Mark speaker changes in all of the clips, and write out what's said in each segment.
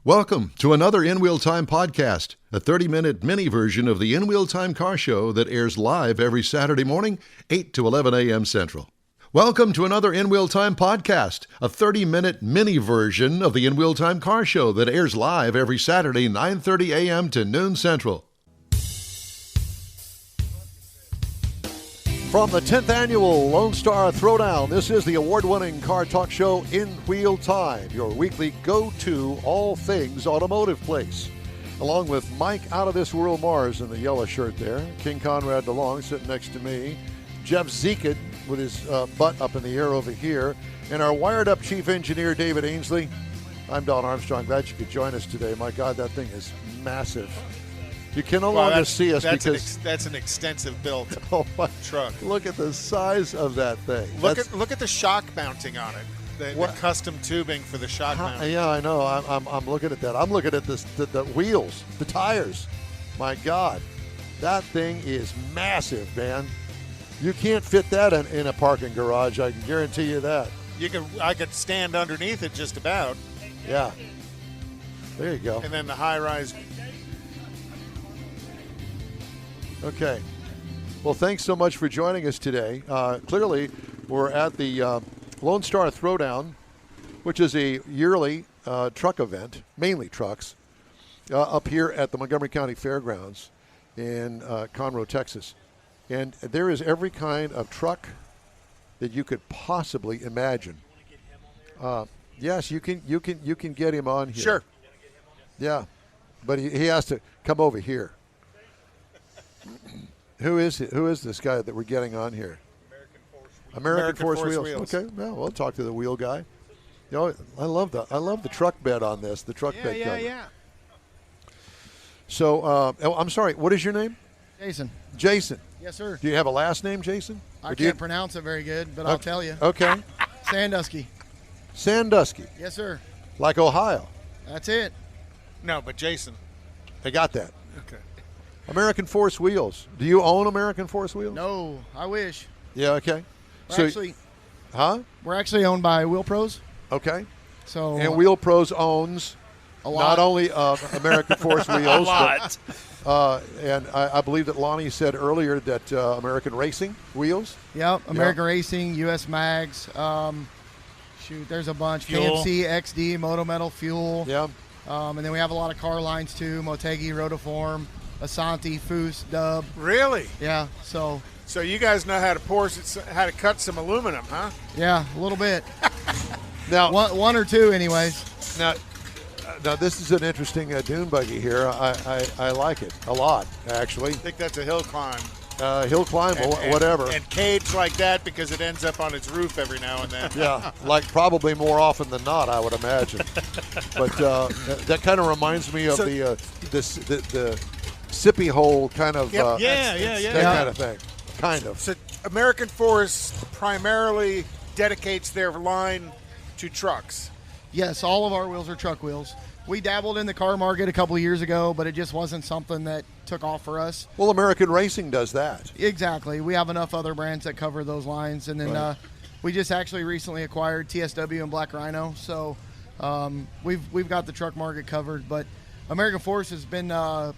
Speaker 1: Welcome to another In Wheel Time podcast, a 30-minute mini version of the In Wheel Time car show that airs live every Saturday morning, 8 to 11 a.m. Central. Welcome to another In Wheel Time podcast, a 30-minute mini version of the In Wheel Time car show that airs live every Saturday, 9:30 a.m. to noon Central.
Speaker 2: From the 10th Annual Lone Star Throwdown, this is the award-winning car talk show In Wheel Time, your weekly go-to all things automotive place. Along with Mike Out of This World Mars in the yellow shirt there, King Conrad DeLong sitting next to me, Jeff Zekid with his butt up in the air over here, and our wired-up chief engineer, David Ainsley. I'm Don Armstrong. Glad you could join us today. My God, that thing is massive. You can no longer see us because
Speaker 3: that's an extensive built truck.
Speaker 2: Look at the size of that thing.
Speaker 3: Look at the shock mounting on it. The custom tubing for the shock mounting.
Speaker 2: Yeah, I know. I'm looking at that. I'm looking at the wheels, the tires. My God, that thing is massive, man. You can't fit that in a parking garage. I can guarantee you that.
Speaker 3: I could stand underneath it just about.
Speaker 2: Yeah. There you go.
Speaker 3: And then the high-rise.
Speaker 2: Okay. Well, thanks so much for joining us today. Clearly, we're at the Lone Star Throwdown, which is a yearly truck event, mainly trucks, up here at the Montgomery County Fairgrounds in Conroe, Texas. And there is every kind of truck that you could possibly imagine. Yes, you can get him on here.
Speaker 3: Sure.
Speaker 2: Yeah, but he has to come over here. Who is this guy that we're getting on here? American Force Wheels. Okay, well, we'll talk to the wheel guy. You know, I love the truck bed on this. The truck bed cover.
Speaker 3: Yeah.
Speaker 2: So, I'm sorry. What is your name?
Speaker 4: Jason.
Speaker 2: Jason.
Speaker 4: Yes, sir.
Speaker 2: Do you have a last name, Jason?
Speaker 4: I can't pronounce it very good, but I'll tell you.
Speaker 2: Okay.
Speaker 4: Sandusky.
Speaker 2: Sandusky.
Speaker 4: Yes, sir.
Speaker 2: Like Ohio.
Speaker 4: That's it.
Speaker 3: No, but Jason.
Speaker 2: I got that.
Speaker 3: Okay.
Speaker 2: American Force Wheels. Do you own American Force Wheels?
Speaker 4: No, I wish.
Speaker 2: Yeah, okay.
Speaker 4: We're actually owned by Wheel Pros.
Speaker 2: Okay.
Speaker 4: So
Speaker 2: and Wheel Pros owns not only American Force Wheels, but and I believe that Lonnie said earlier that American Racing Wheels.
Speaker 4: Yep, American Racing, US Mags. There's a bunch.
Speaker 3: Fuel.
Speaker 4: KMC, XD, Moto Metal, Fuel.
Speaker 2: Yeah.
Speaker 4: And then we have a lot of car lines too: Motegi, Rotiform, Asante, Foos, Dub.
Speaker 3: Really?
Speaker 4: Yeah. So
Speaker 3: you guys know how to cut some aluminum, huh?
Speaker 4: Yeah, a little bit.
Speaker 2: Now
Speaker 4: one or two, anyways.
Speaker 2: Now this is an interesting dune buggy here. I like it a lot, actually.
Speaker 3: I think that's a hill climb.
Speaker 2: Hill climb, whatever.
Speaker 3: And caged like that because it ends up on its roof every now and then.
Speaker 2: Yeah, like probably more often than not, I would imagine. But that kind of reminds me of the sippy hole kind of that kind of thing. Kind of.
Speaker 3: So American Force primarily dedicates their line to trucks.
Speaker 4: Yes, all of our wheels are truck wheels. We dabbled in the car market a couple of years ago, but it just wasn't something that took off for us.
Speaker 2: Well, American Racing does that.
Speaker 4: Exactly. We have enough other brands that cover those lines. And then we just actually recently acquired TSW and Black Rhino. So we've got the truck market covered. But American Force has been, a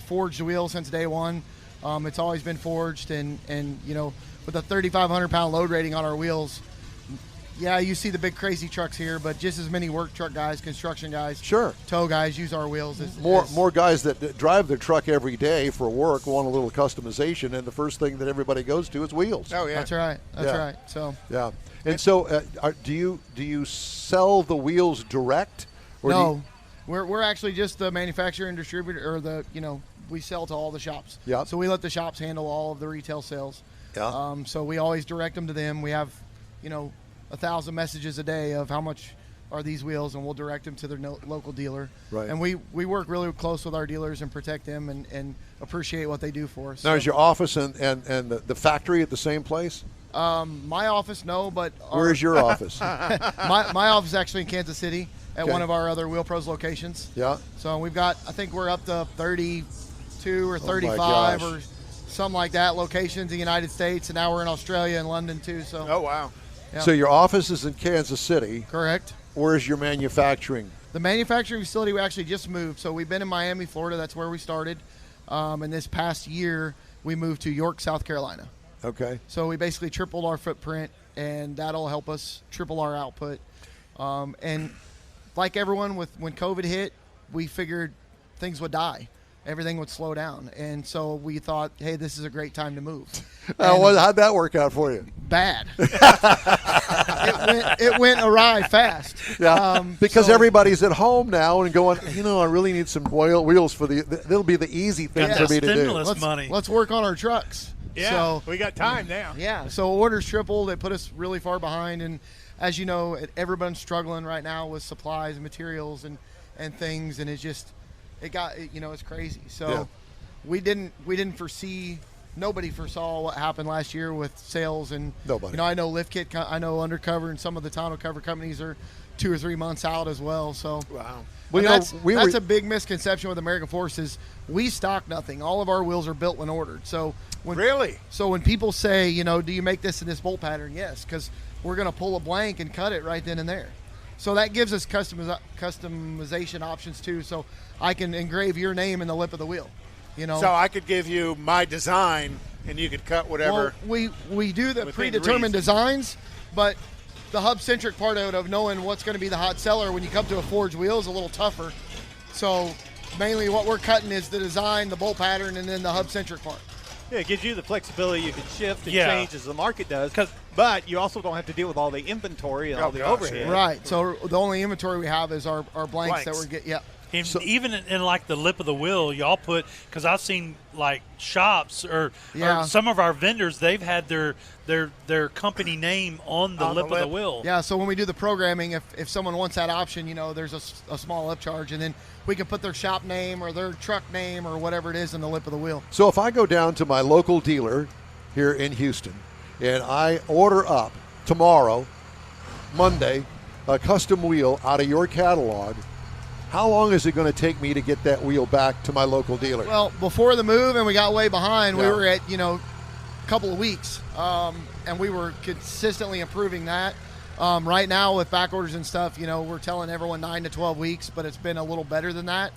Speaker 4: forged wheel since day one. It's always been forged. And with a 3,500-pound load rating on our wheels, yeah, you see the big crazy trucks here, but just as many work truck guys, construction guys, tow guys use our wheels.
Speaker 2: More guys that drive their truck every day for work want a little customization, and the first thing that everybody goes to is wheels.
Speaker 3: Oh yeah,
Speaker 4: that's right. That's right. So
Speaker 2: yeah, and so do you sell the wheels direct? Or
Speaker 4: no, we're actually just the manufacturer and distributor, or we sell to all the shops.
Speaker 2: Yeah.
Speaker 4: So we let the shops handle all of the retail sales.
Speaker 2: Yeah.
Speaker 4: So we always direct them to them. We have, 1,000 messages a day of how much are these wheels, and we'll direct them to their local dealer.
Speaker 2: Right.
Speaker 4: And we work really close with our dealers and protect them and appreciate what they do for us.
Speaker 2: Now, is your office and the factory at the same place?
Speaker 4: My office, no, but
Speaker 2: where's your office?
Speaker 4: my office is actually in Kansas City at one of our other Wheel Pros locations.
Speaker 2: Yeah.
Speaker 4: So we've got, I think we're up to 32 or 35 or something like that locations in the United States, and now we're in Australia and London too. So.
Speaker 3: Oh wow.
Speaker 4: Yep.
Speaker 2: So your office is in Kansas City.
Speaker 4: Correct.
Speaker 2: Where's your manufacturing
Speaker 4: The manufacturing facility we actually just moved. So we've been in Miami, Florida. That's where we started. And this past year, we moved to York, South Carolina.
Speaker 2: Okay.
Speaker 4: So we basically tripled our footprint, and that'll help us triple our output. And like everyone, when COVID hit, we figured things would die. Everything would slow down. And so we thought, hey, this is a great time to move.
Speaker 2: How'd that work out for you?
Speaker 4: Bad. it went awry fast.
Speaker 2: Yeah, because everybody's at home now and going, I really need some wheels for they'll be the easy thing for me to do.
Speaker 5: Stimulus money.
Speaker 4: Let's work on our trucks.
Speaker 3: Yeah,
Speaker 4: so,
Speaker 3: we got time now.
Speaker 4: Yeah, so orders tripled. It put us really far behind. And as you know, everyone's struggling right now with supplies and materials and things. And it's crazy. So we didn't foresee. Nobody foresaw what happened last year with sales, and
Speaker 2: nobody.
Speaker 4: I know Lift Kit, I know Undercover, and some of the tonneau cover companies are 2 or 3 months out as well. So
Speaker 3: wow,
Speaker 2: well,
Speaker 4: that's a big misconception with American Force is we stock nothing. All of our wheels are built when ordered. So when people say, do you make this in this bolt pattern? Yes, because we're going to pull a blank and cut it right then and there. So that gives us customization options too. So I can engrave your name in the lip of the wheel.
Speaker 3: So I could give you my design, and you could cut whatever.
Speaker 4: Well, we do the predetermined designs, but the hub-centric part of knowing what's going to be the hot seller when you come to a forged wheel is a little tougher. So mainly what we're cutting is the design, the bolt pattern, and then the hub-centric part.
Speaker 6: Yeah, it gives you the flexibility. You can shift and change as the market does. But you also don't have to deal with all the inventory and all the overhead.
Speaker 4: Right. So the only inventory we have is our blanks that we're getting. Yeah.
Speaker 5: Even in like the lip of the wheel, y'all put, because I've seen like shops or some of our vendors, they've had their company name on the lip of the wheel.
Speaker 4: Yeah, so when we do the programming, if someone wants that option, there's a small upcharge, and then we can put their shop name or their truck name or whatever it is in the lip of the wheel.
Speaker 2: So if I go down to my local dealer here in Houston and I order up tomorrow, Monday, a custom wheel out of your catalog, how long is it going to take me to get that wheel back to my local dealer?
Speaker 4: Well, before the move and we got way behind, we were at, a couple of weeks, and we were consistently improving that. Right now with back orders and stuff, we're telling everyone 9 to 12 weeks, but it's been a little better than that.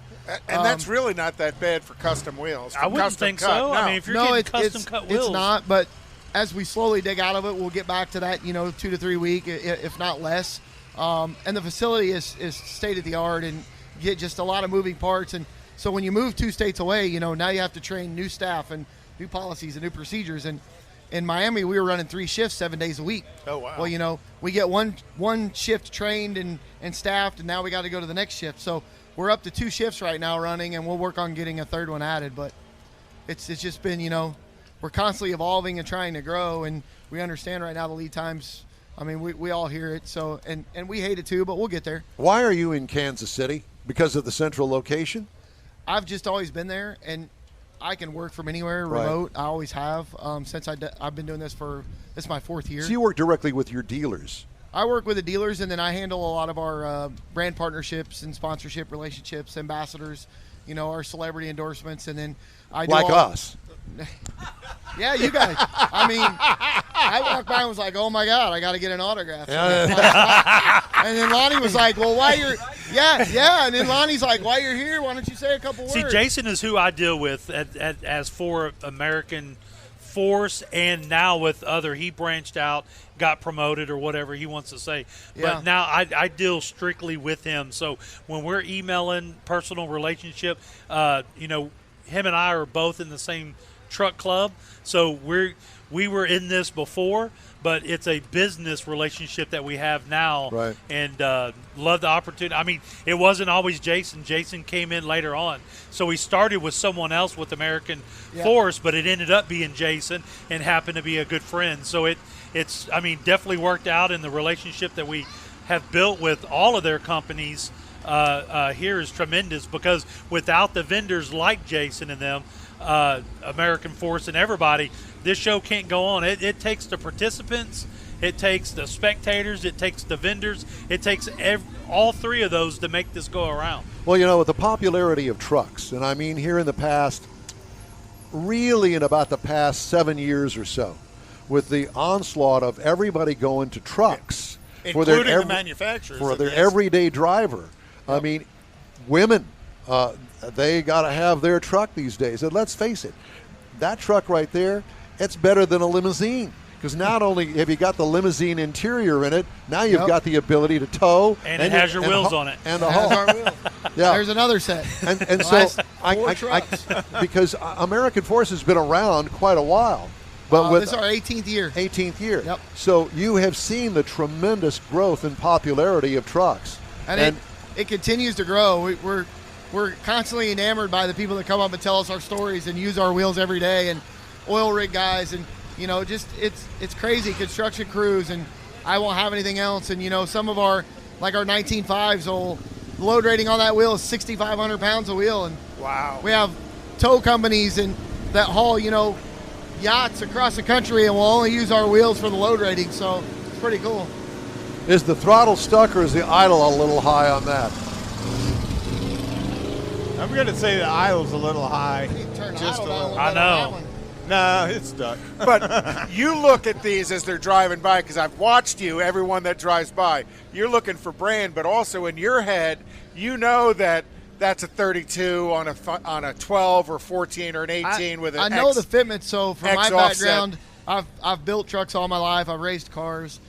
Speaker 3: And that's really not that bad for custom wheels.
Speaker 5: I wouldn't think so. No. I mean, if you're getting custom cut wheels.
Speaker 4: It's not, but as we slowly dig out of it, we'll get back to that, 2 to 3 week, if not less. And the facility is state of the art and get just a lot of moving parts. And so when you move 2 states away, now you have to train new staff and new policies and new procedures. And in Miami, we were running 3 shifts 7 days a week.
Speaker 3: Oh, wow.
Speaker 4: Well, we get one shift trained and staffed, and now we got to go to the next shift. So we're up to 2 shifts right now running, and we'll work on getting a 3rd one added. But it's just been, we're constantly evolving and trying to grow, and we understand right now the lead times. I mean, we all hear it, so and we hate it too, but we'll get there.
Speaker 2: Why are you in Kansas City? Because of the central location?
Speaker 4: I've just always been there, and I can work from anywhere, remote. I always have since I've been doing this this is my 4th year.
Speaker 2: So you work directly with your dealers?
Speaker 4: I work with the dealers, and then I handle a lot of our brand partnerships and sponsorship relationships, ambassadors, our celebrity endorsements, and then I do
Speaker 2: us.
Speaker 4: Yeah, you guys. I mean, I walked by and was like, oh, my God, I got to get an autograph. And then Lonnie was like, well, why you're – yeah. And then Lonnie's like, while you're here, why don't you say a couple words?
Speaker 5: See, Jason is who I deal with as for American Force, and now with other – he branched out, got promoted or whatever he wants to say.
Speaker 4: Yeah.
Speaker 5: But now I deal strictly with him. So when we're emailing personal relationship, him and I are both in the same truck club. So we were in this before, but it's a business relationship that we have now.
Speaker 2: Right.
Speaker 5: And love the opportunity. I mean, it wasn't always Jason. Jason came in later on. So we started with someone else with American Force, but it ended up being Jason and happened to be a good friend. So it's definitely worked out, and the relationship that we have built with all of their companies here is tremendous, because without the vendors like Jason and them, American Force and everybody, this show can't go on. It takes the participants, it takes the spectators, it takes the vendors, it takes all 3 of those to make this go around.
Speaker 2: Well, with the popularity of trucks, and I mean here in the past, really in about the past 7 years or so, with the onslaught of everybody going to trucks
Speaker 3: including the manufacturers
Speaker 2: for their everyday driver. I mean, women, they got to have their truck these days. And let's face it, that truck right there, it's better than a limousine. Because not only have you got the limousine interior in it, now you've got the ability to tow.
Speaker 5: And it has your wheels on it.
Speaker 2: And the hull.
Speaker 4: Yeah. There's another set.
Speaker 2: And so, because American Force has been around quite a while. But
Speaker 4: this is our 18th year.
Speaker 2: 18th year.
Speaker 4: Yep.
Speaker 2: So you have seen the tremendous growth and popularity of trucks.
Speaker 4: And it continues to grow. We're constantly enamored by the people that come up and tell us our stories and use our wheels every day, and oil rig guys, and just it's crazy. Construction crews, and I won't have anything else. And some of our 19.5s, the load rating on that wheel is 6,500 pounds a wheel, and
Speaker 3: wow.
Speaker 4: We have tow companies and that haul yachts across the country, and will only use our wheels for the load rating. So it's pretty cool.
Speaker 2: Is the throttle stuck, or is the idle a little high on that?
Speaker 6: I'm going to say the idle's a little high.
Speaker 4: Just
Speaker 5: I know.
Speaker 6: No, it's stuck.
Speaker 3: But you look at these as they're driving by, because I've watched you, everyone that drives by. You're looking for brand, but also in your head, you know that that's a 32 on a 12 or 14 or an 18 with an
Speaker 4: I know the fitment. So from my
Speaker 3: X
Speaker 4: background, I've built trucks all my life. I've raced cars.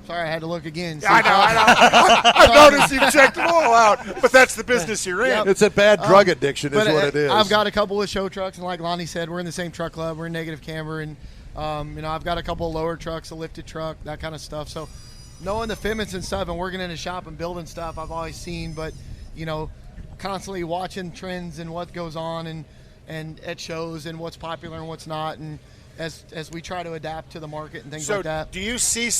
Speaker 4: Sorry, I had to look again.
Speaker 3: I know. I've noticed you've checked them all out, but that's the business you're in.
Speaker 2: Yep. It's a bad drug addiction is what it is.
Speaker 4: I've got a couple of show trucks, and like Lonnie said, we're in the same truck club. We're in negative camber, and I've got a couple of lower trucks, a lifted truck, that kind of stuff. So knowing the fitments and stuff and working in the shop and building stuff, I've always seen, but constantly watching trends and what goes on and at shows and what's popular and what's not, and as we try to adapt to the market and things like that.
Speaker 3: So do you see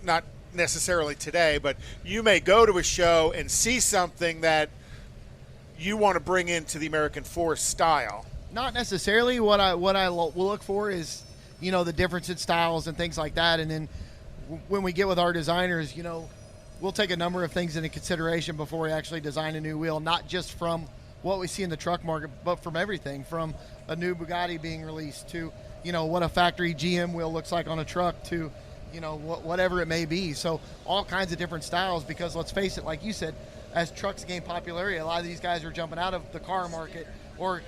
Speaker 3: not necessarily today, but you may go to a show and see something that you want to bring into the American Force style?
Speaker 4: Not necessarily. What I will look for is, the difference in styles and things like that. And then when we get with our designers, we'll take a number of things into consideration before we actually design a new wheel, not just from what we see in the truck market, but from everything from a new Bugatti being released to, what a factory GM wheel looks like on a truck to, whatever it may be. So all kinds of different styles, because let's face it, like you said, as trucks gain popularity, a lot of these guys are jumping out of the car market or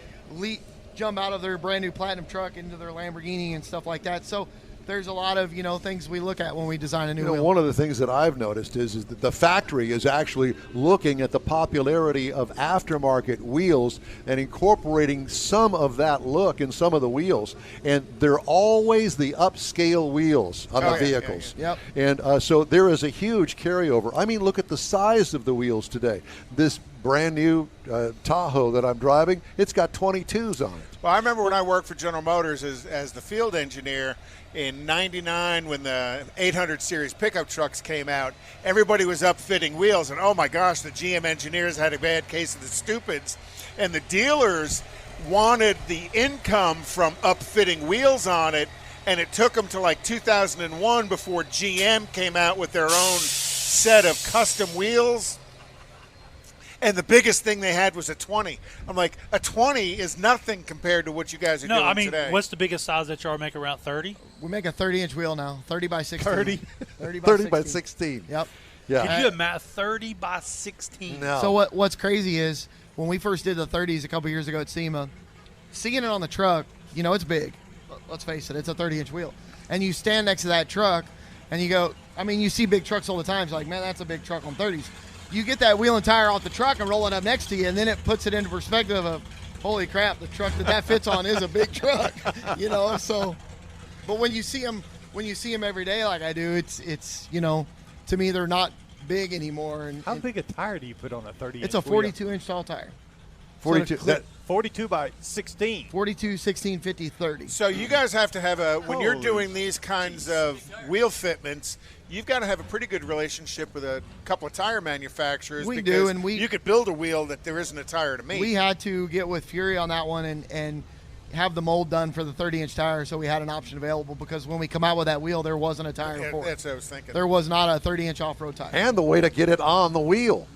Speaker 4: jump out of their brand new platinum truck into their Lamborghini and stuff like that. So there's a lot of, things we look at when we design a new wheel.
Speaker 2: One of the things that I've noticed is that the factory is actually looking at the popularity of aftermarket wheels and incorporating some of that look in some of the wheels. And they're always the upscale wheels on the vehicles.
Speaker 4: Yeah. Yep.
Speaker 2: And so there is a huge carryover. I mean, look at the size of the wheels today. This brand new Tahoe that I'm driving, it's got 22s on it.
Speaker 3: Well, I remember when I worked for General Motors as the field engineer in '99 when the 800 series pickup trucks came out. Everybody was upfitting wheels, and oh my gosh, the GM engineers had a bad case of the stupids, and the dealers wanted the income from upfitting wheels on it, and it took them to like 2001 before GM came out with their own set of custom wheels. And the biggest thing they had was a 20. I'm like, a 20 is nothing compared to what you guys are doing today.
Speaker 5: What's the biggest size that you are making, around 30?
Speaker 4: We make a 30-inch wheel now, 30 by 16.
Speaker 2: 30 by 16.
Speaker 4: Yep.
Speaker 2: Yeah.
Speaker 5: Can you imagine 30 by 16?
Speaker 2: No.
Speaker 4: So what's crazy is when we first did the 30s a couple years ago at SEMA, seeing it on the truck, it's big. Let's face it, it's a 30-inch wheel. And you stand next to that truck, and you go, you see big trucks all the time. It's like, man, that's a big truck on 30s. You get that wheel and tire off the truck and roll it up next to you, and then it puts it into perspective of, holy crap, the truck that fits on is a big truck, So, but when you see them every day like I do, it's to me they're not big anymore. And
Speaker 6: how big a tire do you put on a 30?
Speaker 4: It's a 42-inch tall tire.
Speaker 2: 42.
Speaker 6: 42 by 16.
Speaker 4: 42, 16, 50, 30.
Speaker 3: So you guys have to have when you're doing these kinds of wheel fitments, you've got to have a pretty good relationship with a couple of tire manufacturers.
Speaker 4: We do, and
Speaker 3: you could build a wheel that there isn't a tire to make.
Speaker 4: We had to get with Fury on that one and have the mold done for the 30-inch tire, so we had an option available, because when we come out with that wheel, there wasn't a tire for it.
Speaker 3: That's what I was thinking.
Speaker 4: There was not a 30-inch off-road tire.
Speaker 2: And the way to get it on the wheel.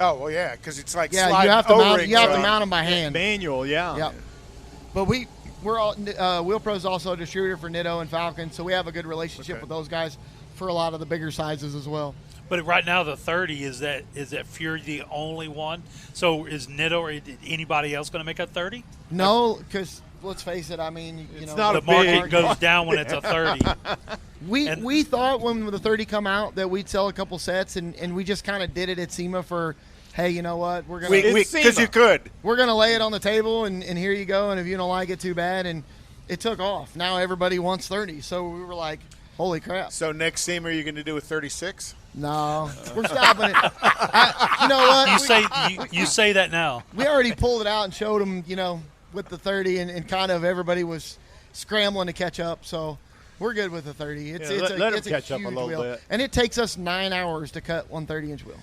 Speaker 3: Oh, well, yeah, because it's like
Speaker 4: you have to mount them by hand.
Speaker 6: Manual, yeah.
Speaker 4: Yep. But we're all Wheel Pro's also a distributor for Nitto and Falcon, so we have a good relationship with those guys for a lot of the bigger sizes as well.
Speaker 5: But right now the 30 is that Fury the only one? So is Nitto or anybody else going to make a 30?
Speaker 4: No, because let's face it. I mean, you know,
Speaker 5: the market goes down when it's a 30.
Speaker 4: We thought when the 30 come out that we'd sell a couple sets, and we just kind of did it at SEMA for, hey, you know what, we're gonna
Speaker 3: because you could.
Speaker 4: We're gonna lay it on the table, and here you go. And if you don't like it, too bad. And it took off. Now everybody wants 30, so we were like, holy crap.
Speaker 3: So next SEMA, are you going to do a 36?
Speaker 4: No, we're stopping it. You know what?
Speaker 5: You say that now.
Speaker 4: We already pulled it out and showed them, you know, with the 30, and kind of everybody was scrambling to catch up. So we're good with the 30. It's a
Speaker 6: catch up a
Speaker 4: huge
Speaker 6: little
Speaker 4: wheel,
Speaker 6: bit.
Speaker 4: and it takes us 9 hours to cut one 30-inch wheel.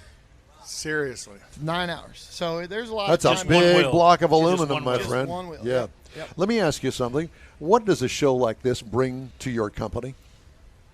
Speaker 3: Seriously,
Speaker 4: 9 hours. So there's a lot.
Speaker 2: That's
Speaker 4: of
Speaker 2: a
Speaker 4: time.
Speaker 2: big block of
Speaker 5: Just
Speaker 2: aluminum,
Speaker 5: one
Speaker 2: my
Speaker 5: wheel.
Speaker 2: friend.
Speaker 4: Just one wheel.
Speaker 2: Yeah.
Speaker 4: Yep.
Speaker 2: Let me ask you something. What does a show like this bring to your company?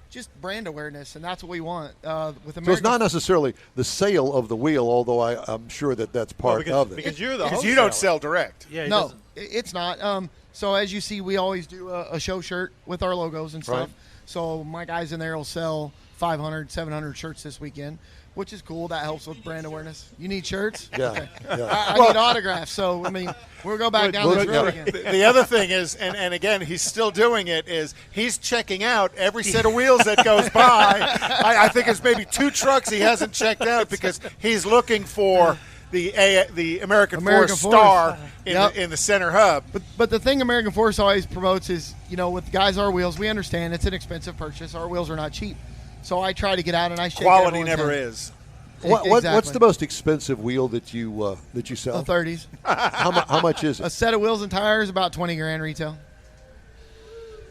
Speaker 4: Just brand awareness, and that's what we want. With American,
Speaker 2: So it's not necessarily the sale of the wheel, although I'm sure that's part of it.
Speaker 6: Because you're the
Speaker 3: because you don't sell direct.
Speaker 5: Yeah,
Speaker 4: no, it's not. So as you see, we always do a show shirt with our logos and stuff.
Speaker 2: Right.
Speaker 4: So my guys in there will sell 500, 700 shirts this weekend, which is cool. That helps with brand awareness. You need shirts?
Speaker 2: Yeah.
Speaker 4: Okay.
Speaker 2: Yeah.
Speaker 4: I need autographs. So, I mean, we'll go back down this road again.
Speaker 3: The other thing is, and again, he's still doing it, is he's checking out every set of wheels that goes by. I think there's maybe 2 trucks he hasn't checked out because he's looking for the American Force Star in the center hub.
Speaker 4: But the thing American Force always promotes is, you know, with guys our wheels, we understand it's an expensive purchase. Our wheels are not cheap. So I try to get out and I shake
Speaker 3: Quality
Speaker 4: everyone's
Speaker 3: never
Speaker 4: hand.
Speaker 3: is.
Speaker 2: What's
Speaker 4: Exactly.
Speaker 2: the most expensive wheel that you sell?
Speaker 4: The 30s.
Speaker 2: How much is
Speaker 4: A
Speaker 2: it?
Speaker 4: set of wheels and tires, about 20 grand retail.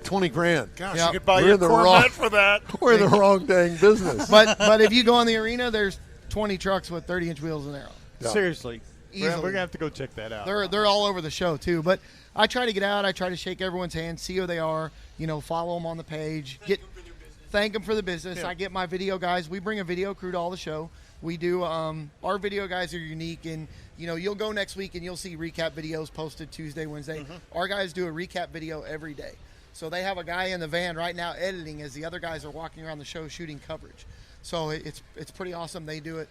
Speaker 2: 20 grand.
Speaker 3: Gosh,
Speaker 4: Yep.
Speaker 3: you could buy
Speaker 2: We're
Speaker 3: your
Speaker 2: in the
Speaker 3: Corvette
Speaker 2: wrong-
Speaker 3: for that.
Speaker 2: We're in the wrong dang business.
Speaker 4: But if you go in the arena, there's 20 trucks with 30-inch wheels in there.
Speaker 2: Yeah.
Speaker 6: Seriously. We're
Speaker 4: Easily.
Speaker 6: going to have to go check that out.
Speaker 4: They're all over the show too. But I try to get out. I try to shake everyone's hand, see who they are. You know, follow them on the page. Thank them for the business.
Speaker 3: Yeah.
Speaker 4: I get my video guys. We bring a video crew to all the show. We do. Our video guys are unique, and you know, you'll go next week and you'll see recap videos posted Tuesday, Wednesday. Our guys do a recap video every day. So they have a guy in the van right now editing as the other guys are walking around the show shooting coverage. So it's pretty awesome. They do it.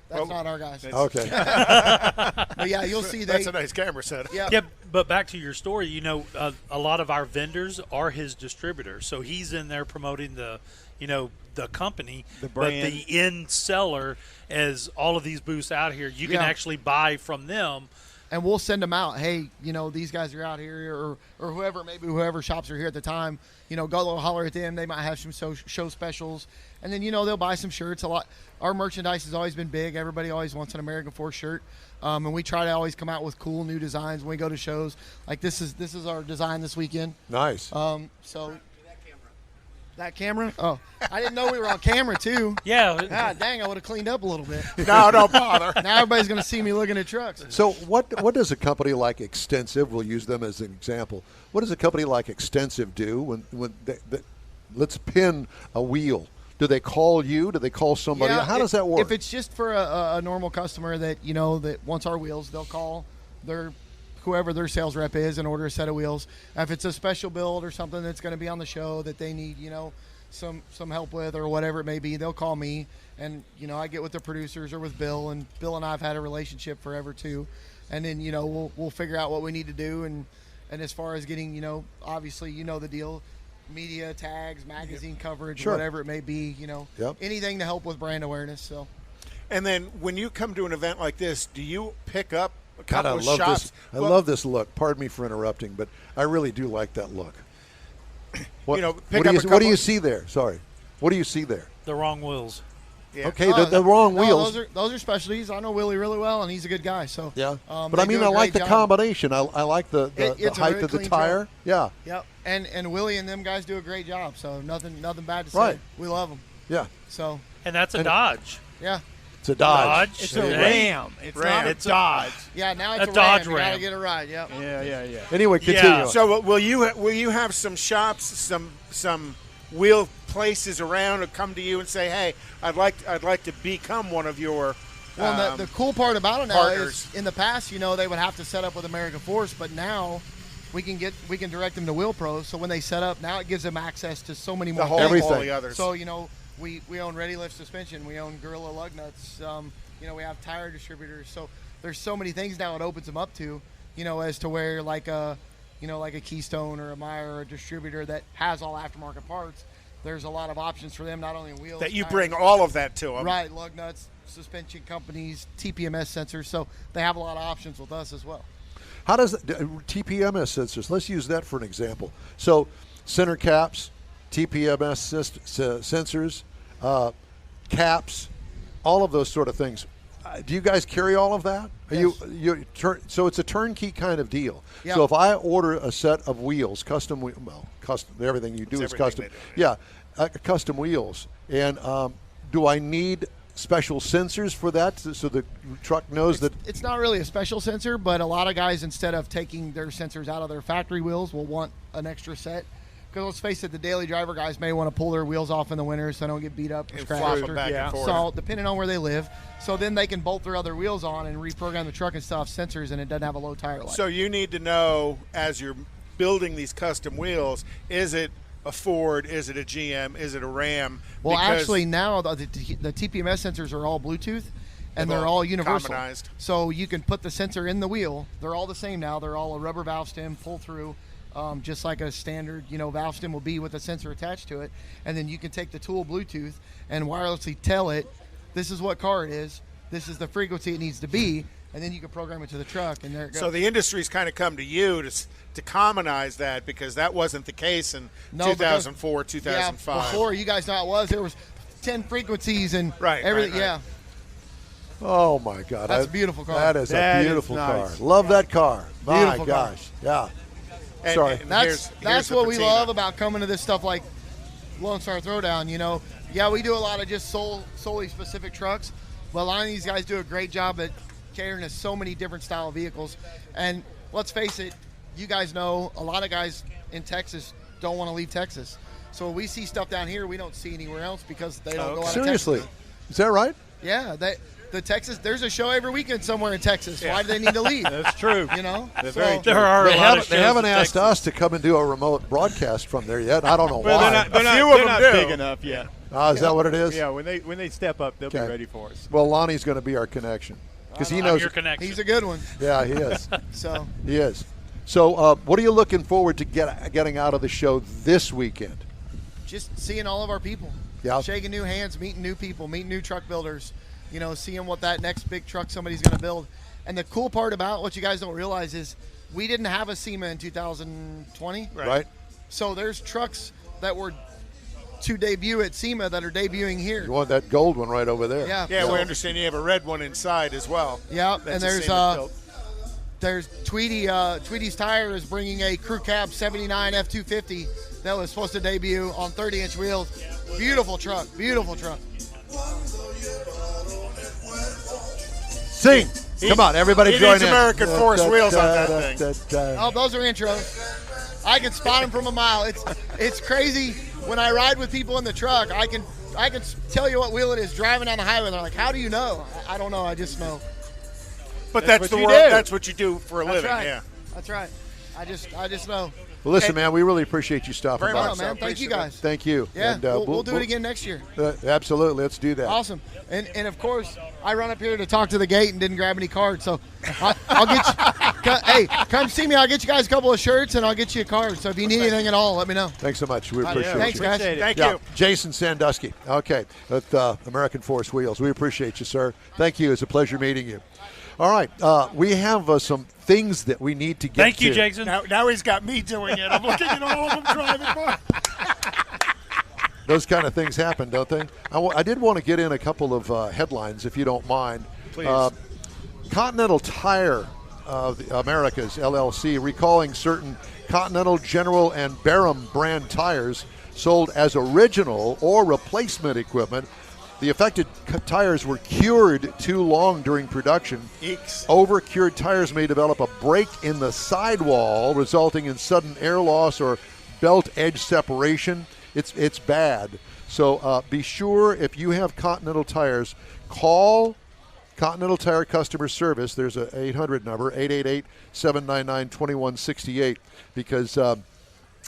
Speaker 4: That's not our guys.
Speaker 2: Okay.
Speaker 4: But yeah, you'll see.
Speaker 3: That's a nice camera set.
Speaker 4: Yeah.
Speaker 5: Yeah, but back to your story, you know, a lot of our vendors are his distributors. So he's in there promoting the company,
Speaker 6: The brand.
Speaker 5: but the end seller, as all of these booths out here, you can actually buy from them.
Speaker 4: And we'll send them out. Hey, you know, these guys are out here, or whoever, maybe whoever shops are here at the time. You know, go holler at them. They might have some show specials, and then they'll buy some shirts. A lot. Our merchandise has always been big. Everybody always wants an American Force shirt, and we try to always come out with cool new designs when we go to shows. Like this is our design this weekend.
Speaker 2: Nice.
Speaker 4: So. That camera? Oh, I didn't know we were on camera too.
Speaker 5: Yeah.
Speaker 4: God dang, I would have cleaned up a little bit.
Speaker 3: No, don't bother.
Speaker 4: Now everybody's going to see me looking at trucks.
Speaker 2: So what does a company like Extensive, we'll use them as an example, what does a company like Extensive do when let's pin a wheel? Do they call you? Do they call somebody?
Speaker 4: Yeah,
Speaker 2: How does that work?
Speaker 4: If it's just for a normal customer that that wants our wheels, they'll call whoever their sales rep is and order a set of wheels. If it's a special build or something that's going to be on the show that they need, some help with or whatever it may be, they'll call me, and I get with the producers or with Bill, and Bill and I have had a relationship forever too, and then we'll figure out what we need to do, and as far as getting obviously the deal, media tags, magazine coverage,
Speaker 2: Sure.
Speaker 4: whatever it may be,
Speaker 2: Yep.
Speaker 4: anything to help with brand awareness. So.
Speaker 3: And then when you come to an event like this, do you pick up a
Speaker 2: God,
Speaker 3: couple
Speaker 2: I
Speaker 3: of
Speaker 2: love
Speaker 3: shots?
Speaker 2: this. I love this look. Pardon me for interrupting, but I really do like that look. What,
Speaker 3: pick
Speaker 2: what
Speaker 3: up
Speaker 2: do
Speaker 3: a
Speaker 2: you
Speaker 3: couple-
Speaker 2: see there? Sorry. What do you see there?
Speaker 5: The wrong wheels.
Speaker 3: Yeah.
Speaker 2: Okay, the wrong
Speaker 4: No,
Speaker 2: wheels.
Speaker 4: those are specialties. I know Willie really well, and he's a good guy. So
Speaker 2: Yeah,
Speaker 4: but
Speaker 2: but I mean, I like the combination. I like the
Speaker 4: It's a
Speaker 2: height
Speaker 4: very
Speaker 2: of the
Speaker 4: clean
Speaker 2: tire.
Speaker 4: truck.
Speaker 2: Yeah,
Speaker 4: Yep, and Willie and them guys do a great job. So nothing bad to say.
Speaker 2: Right.
Speaker 4: We love them.
Speaker 2: yeah.
Speaker 4: So
Speaker 5: And that's a Dodge.
Speaker 4: yeah,
Speaker 2: It's a Dodge.
Speaker 5: Dodge.
Speaker 6: It's
Speaker 5: Yeah.
Speaker 6: a Ram. It's
Speaker 3: Ram.
Speaker 6: not a
Speaker 5: It's a-
Speaker 6: Dodge.
Speaker 4: yeah. Now it's
Speaker 5: A
Speaker 4: a
Speaker 5: Dodge
Speaker 4: Ram. You gotta
Speaker 5: Ram.
Speaker 4: get it right. Yep.
Speaker 6: Yeah.
Speaker 2: Anyway, continue.
Speaker 5: Yeah.
Speaker 3: So will you have some shops, some wheel places around who come to you and say, "Hey, I'd like to become one of your."
Speaker 4: Well, the cool part about it now
Speaker 3: partners.
Speaker 4: is in the past, they would have to set up with American Force, but now we can direct them to Wheel Pros. So when they set up, now it gives them access to so many more
Speaker 3: the whole
Speaker 4: things.
Speaker 2: Everything.
Speaker 3: all the others.
Speaker 4: So We own Ready Lift suspension. We own Gorilla lug nuts. We have tire distributors. So there's so many things now it opens them up to, as to where like a Keystone or a Meyer or a distributor that has all aftermarket parts, there's a lot of options for them, not only in wheels.
Speaker 3: That you
Speaker 4: tires,
Speaker 3: bring all of that to them.
Speaker 4: Right, lug nuts, suspension companies, TPMS sensors. So they have a lot of options with us as well.
Speaker 2: How does TPMS sensors? Let's use that for an example. So center caps, TPMS sensors, caps, all of those sort of things. Do you guys carry all of that?
Speaker 4: Yes.
Speaker 2: So it's a turnkey kind of deal.
Speaker 4: Yep.
Speaker 2: So if I order a set of wheels, custom, everything you do is custom. Yeah, custom wheels. And do I need special sensors for that so the truck knows that?
Speaker 4: It's not really a special sensor, but a lot of guys, instead of taking their sensors out of their factory wheels, will want an extra set. Because let's face it, the daily driver guys may want to pull their wheels off in the winter so they don't get beat up or scratched. So depending on where they live. So then they can bolt their other wheels on and reprogram the truck and stuff sensors, and it doesn't have a low tire life.
Speaker 3: So you need to know, as you're building these custom wheels, is it a Ford, is it a GM, is it a Ram?
Speaker 4: Well, actually now the TPMS sensors are all Bluetooth, and they're all universal.
Speaker 3: Commonized.
Speaker 4: So you can put the sensor in the wheel. They're all the same now. They're all a rubber valve stem, pull through. Just like a standard, valve stem will be with a sensor attached to it. And then you can take the tool Bluetooth and wirelessly tell it, this is what car it is, this is the frequency it needs to be, and then you can program it to the truck, and there it goes.
Speaker 3: So the industry's kind of come to you to commonize that, because that wasn't the case in 2004, 2005.
Speaker 4: Yeah, before, you guys know how it was. There was 10 frequencies and everything.
Speaker 3: Right.
Speaker 4: Yeah.
Speaker 2: Oh, my God.
Speaker 4: That's a beautiful car.
Speaker 2: That is a beautiful car. Love that car. My gosh. Yeah. Sorry.
Speaker 3: And
Speaker 4: that's what we love about coming to this stuff like Lone Star Throwdown. Yeah, we do a lot of just solely specific trucks, but a lot of these guys do a great job at catering to so many different style vehicles. And let's face it, you guys know a lot of guys in Texas don't want to leave Texas. So when we see stuff down here we don't see anywhere else because they don't go out of Texas.
Speaker 2: Seriously? Is that right?
Speaker 4: Yeah, there's a show every weekend somewhere in Texas. Why do they need to leave?
Speaker 6: That's true.
Speaker 4: They
Speaker 2: haven't asked us to come and do a remote broadcast from there yet. I don't know why.
Speaker 6: They're not big enough yet.
Speaker 2: Is that what it is?
Speaker 6: Yeah, when they step up, they'll be ready for us.
Speaker 2: Well, Lonnie's going to be our connection because he knows
Speaker 5: your connection.
Speaker 4: He's a good one.
Speaker 2: Yeah, he is.
Speaker 4: So
Speaker 2: he is. So, what are you looking forward to getting out of the show this weekend?
Speaker 4: Just seeing all of our people.
Speaker 2: Yeah.
Speaker 4: Shaking new hands, meeting new people, meeting new truck builders. Seeing what that next big truck somebody's going to build. And the cool part about what you guys don't realize is we didn't have a SEMA in 2020.
Speaker 2: Right.
Speaker 4: So there's trucks that were to debut at SEMA that are debuting here.
Speaker 2: You want that gold one right over there.
Speaker 4: Yeah.
Speaker 3: Yeah, we understand you have a red one inside as well.
Speaker 4: Yeah, and there's Tweedy's Tire is bringing a Crew Cab 79 F250 that was supposed to debut on 30-inch wheels. Beautiful truck.
Speaker 2: Sing. Come on, everybody join in.
Speaker 3: He needs American Force Wheels on that thing.
Speaker 4: Oh, those are intros. I can spot them from a mile. It's crazy. When I ride with people in the truck, I can tell you what wheel it is driving down the highway. They're like, how do you know? I don't know. I just know.
Speaker 3: But that's the world. That's what you do for a living.
Speaker 4: Right.
Speaker 3: Yeah.
Speaker 4: That's right. I just know.
Speaker 2: Well, listen, man, we really appreciate you stopping by.
Speaker 4: Man. Thank you guys.
Speaker 2: Thank you.
Speaker 4: Yeah,
Speaker 2: and,
Speaker 4: we'll do it again next year.
Speaker 2: Absolutely. Let's do that.
Speaker 4: Awesome. And of course, I run up here to talk to the gate and didn't grab any cards. So I'll get you. Hey, come see me. I'll get you guys a couple of shirts and I'll get you a card. So if you need anything at all, let me know.
Speaker 2: Thanks so much. We appreciate it.
Speaker 4: Thanks, guys.
Speaker 3: Thank you.
Speaker 2: Jason Sandusky. Okay. With American Force Wheels. We appreciate you, sir. Thank you. It's a pleasure meeting you. All right. We have some things that we need to get to.
Speaker 5: Thank you, Jason.
Speaker 3: Now he's got me doing it. I'm looking at all of them driving by.
Speaker 2: Those kind of things happen, don't they? I did want to get in a couple of headlines, if you don't mind.
Speaker 3: Please.
Speaker 2: Continental Tire of the Americas, LLC, recalling certain Continental, General, and Barham brand tires sold as original or replacement equipment. The affected tires were cured too long during production.
Speaker 3: Eeks.
Speaker 2: Over-cured tires may develop a break in the sidewall, resulting in sudden air loss or belt edge separation. It's bad. So be sure, if you have Continental tires, call Continental Tire Customer Service. There's an 800 number, 888-799-2168, because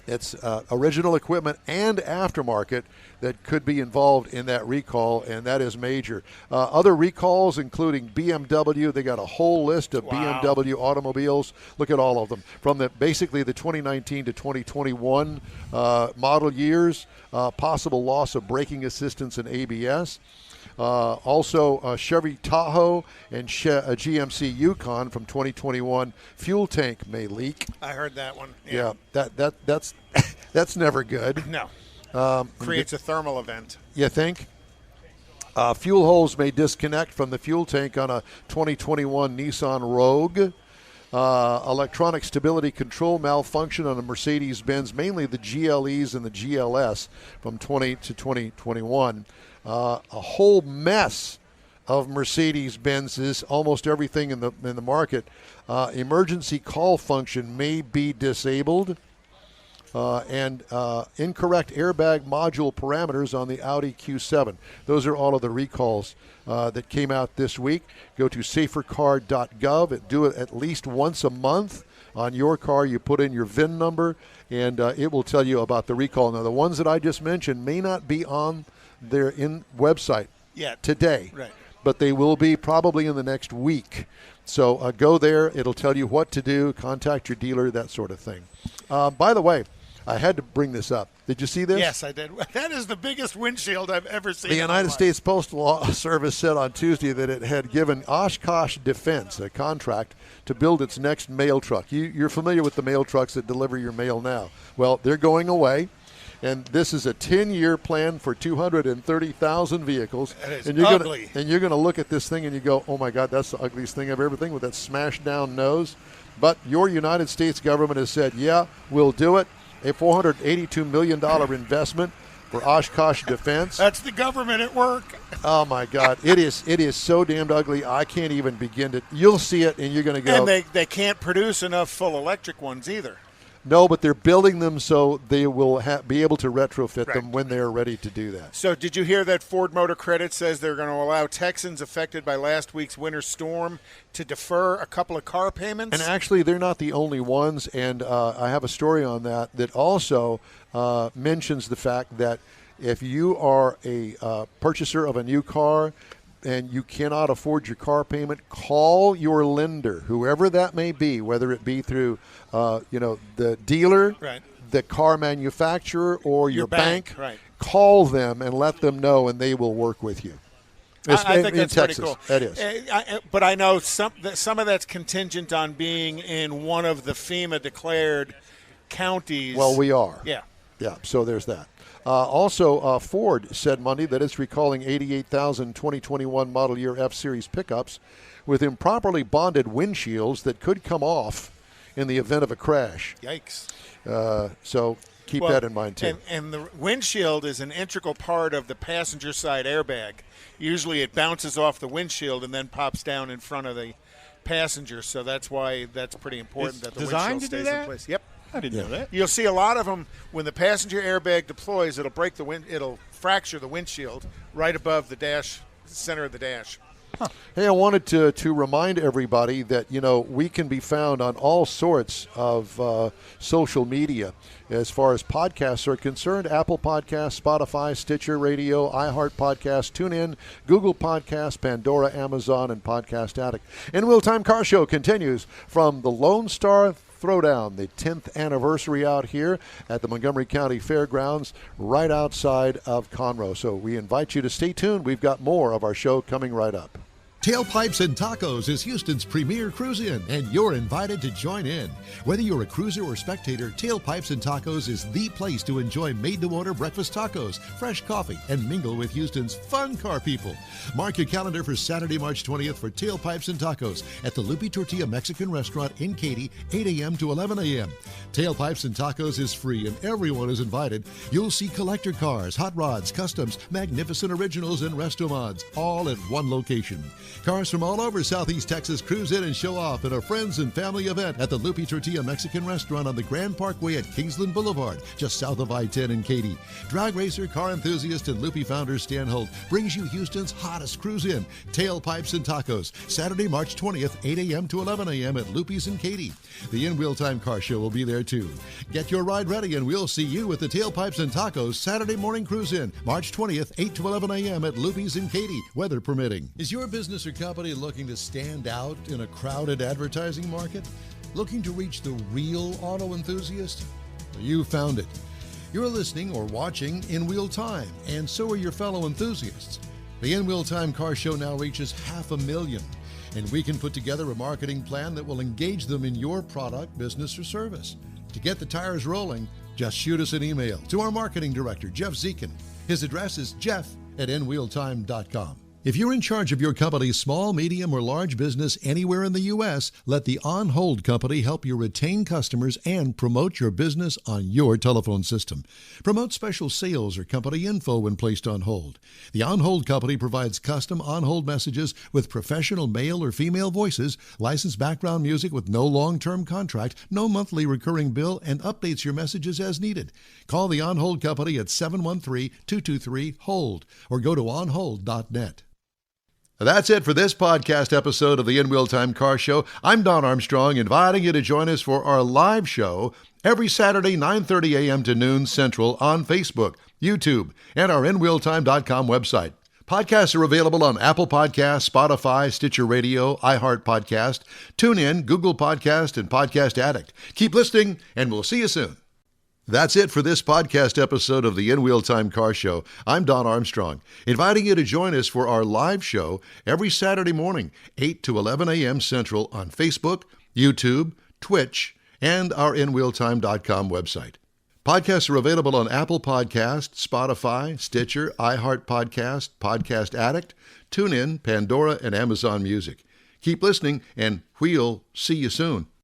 Speaker 2: It's original equipment and aftermarket that could be involved in that recall, and that is major. Other recalls, including BMW, they got a whole list of BMW automobiles. Look at all of them. From basically the 2019 to 2021 model years, possible loss of braking assistance and ABS. Also, Chevy Tahoe and GMC Yukon from 2021 fuel tank may leak.
Speaker 3: I heard that one.
Speaker 2: Yeah, that's that's never good.
Speaker 3: No. Creates a thermal event.
Speaker 2: You think? Fuel holes may disconnect from the fuel tank on a 2021 Nissan Rogue. Electronic stability control malfunction on a Mercedes-Benz, mainly the GLEs and the GLS from 20 to 2021. A whole mess of Mercedes-Benz's, almost everything in the market. Emergency call function may be disabled. And incorrect airbag module parameters on the Audi Q7. Those are all of the recalls that came out this week. Go to safercar.gov. Do it at least once a month on your car. You put in your VIN number, and it will tell you about the recall. Now, the ones that I just mentioned may not be on their website today,
Speaker 3: right,
Speaker 2: but they will be probably in the next week. So go there. It'll tell you what to do. Contact your dealer, that sort of thing. By the way, I had to bring this up. Did you see this?
Speaker 3: Yes, I did. That is the biggest windshield I've ever seen.
Speaker 2: The United States Postal Service said on Tuesday that it had given Oshkosh Defense a contract to build its next mail truck. You're familiar with the mail trucks that deliver your mail now. Well, they're going away. And this is a 10-year plan for 230,000 vehicles.
Speaker 3: That is
Speaker 2: and
Speaker 3: ugly.
Speaker 2: You're going to look at this thing and you go, oh, my God, that's the ugliest thing I've ever seen with that smashed-down nose. But your United States government has said, yeah, we'll do it. A $482 million investment for Oshkosh Defense.
Speaker 3: That's the government at work.
Speaker 2: Oh, my God. It is so damned ugly. I can't even begin to. You'll see it, and you're going to go.
Speaker 3: And they can't produce enough full electric ones either.
Speaker 2: No, but they're building them so they will be able to retrofit them when they're ready to do that.
Speaker 3: So did you hear that Ford Motor Credit says they're going to allow Texans affected by last week's winter storm to defer a couple of car payments?
Speaker 2: And actually, they're not the only ones, and I have a story on that also mentions the fact that if you are a purchaser of a new car and you cannot afford your car payment, call your lender, whoever that may be, whether it be through the dealer, the car manufacturer, or your bank.
Speaker 3: Right.
Speaker 2: Call them and let them know, and they will work with you.
Speaker 3: I think that's
Speaker 2: Texas.
Speaker 3: pretty cool.
Speaker 2: That is.
Speaker 3: But I know some of that's contingent on being in one of the FEMA-declared counties.
Speaker 2: Well, we are.
Speaker 3: Yeah.
Speaker 2: Yeah, so there's that. Also, Ford said Monday that it's recalling 88,000 2021 model year F-Series pickups with improperly bonded windshields that could come off in the event of a crash.
Speaker 3: Yikes.
Speaker 2: So keep that in mind, too.
Speaker 3: And the windshield is an integral part of the passenger side airbag. Usually it bounces off the windshield and then pops down in front of the passenger, so that's why that's pretty important that the windshield stays in place. Yep.
Speaker 6: I didn't know that.
Speaker 3: You'll see a lot of them when the passenger airbag deploys. It'll fracture the windshield right above the dash, center of the dash.
Speaker 2: Huh. Hey, I wanted to remind everybody that we can be found on all sorts of social media as far as podcasts are concerned. Apple Podcasts, Spotify, Stitcher Radio, iHeart Podcasts, TuneIn, Google Podcasts, Pandora, Amazon, and Podcast Addict. And Wheel Time Car Show continues from the Lone Star Throwdown, the 10th anniversary out here at the Montgomery County Fairgrounds right outside of Conroe. So we invite you to stay tuned. We've got more of our show coming right up.
Speaker 1: Tailpipes and Tacos is Houston's premier cruise-in, and you're invited to join in. Whether you're a cruiser or spectator, Tailpipes and Tacos is the place to enjoy made-to-order breakfast tacos, fresh coffee, and mingle with Houston's fun car people. Mark your calendar for Saturday, March 20th for Tailpipes and Tacos at the Lupi Tortilla Mexican Restaurant in Katy, 8 a.m. to 11 a.m. Tailpipes and Tacos is free, and everyone is invited. You'll see collector cars, hot rods, customs, magnificent originals, and resto mods, all at one location. Cars from all over Southeast Texas cruise in and show off at a friends and family event at the Lupe Tortilla Mexican Restaurant on the Grand Parkway at Kingsland Boulevard, just south of I-10 in Katy. Drag racer, car enthusiast, and Lupe founder Stan Holt brings you Houston's hottest cruise in, Tailpipes and Tacos, Saturday, March 20th, 8 a.m. to 11 a.m. at Lupe's in Katy. The In Wheel Time Car Show will be there too. Get your ride ready and we'll see you at the Tailpipes and Tacos Saturday morning cruise in, March 20th, 8 to 11 a.m. at Lupe's in Katy, weather permitting. Is your business or company looking to stand out in a crowded advertising market? Looking to reach the real auto enthusiast? You found it. You're listening or watching In Wheel Time, and so are your fellow enthusiasts. The In Wheel Time Car Show now reaches 500,000, and we can put together a marketing plan that will engage them in your product, business, or service. To get the tires rolling, just shoot us an email to our marketing director, Jeff Zekin. His address is jeff@nwheeltime.com. If you're in charge of your company's small, medium, or large business anywhere in the U.S., let the On Hold Company help you retain customers and promote your business on your telephone system. Promote special sales or company info when placed on hold. The On Hold Company provides custom on-hold messages with professional male or female voices, licensed background music with no long-term contract, no monthly recurring bill, and updates your messages as needed. Call the On Hold Company at 713-223-HOLD or go to onhold.net. That's it for this podcast episode of the In Wheel Time Car Show. I'm Don Armstrong, inviting you to join us for our live show every Saturday, 9:30 a.m. to noon Central on Facebook, YouTube, and our InWheelTime.com website. Podcasts are available on Apple Podcasts, Spotify, Stitcher Radio, iHeart Podcast, TuneIn, Google Podcast, and Podcast Addict. Keep listening, and we'll see you soon. That's it for this podcast episode of the In Wheel Time Car Show. I'm Don Armstrong, inviting you to join us for our live show every Saturday morning, 8 to 11 a.m. Central on Facebook, YouTube, Twitch, and our InWheelTime.com website. Podcasts are available on Apple Podcasts, Spotify, Stitcher, iHeart Podcast, Podcast Addict, TuneIn, Pandora, and Amazon Music. Keep listening, and we'll see you soon.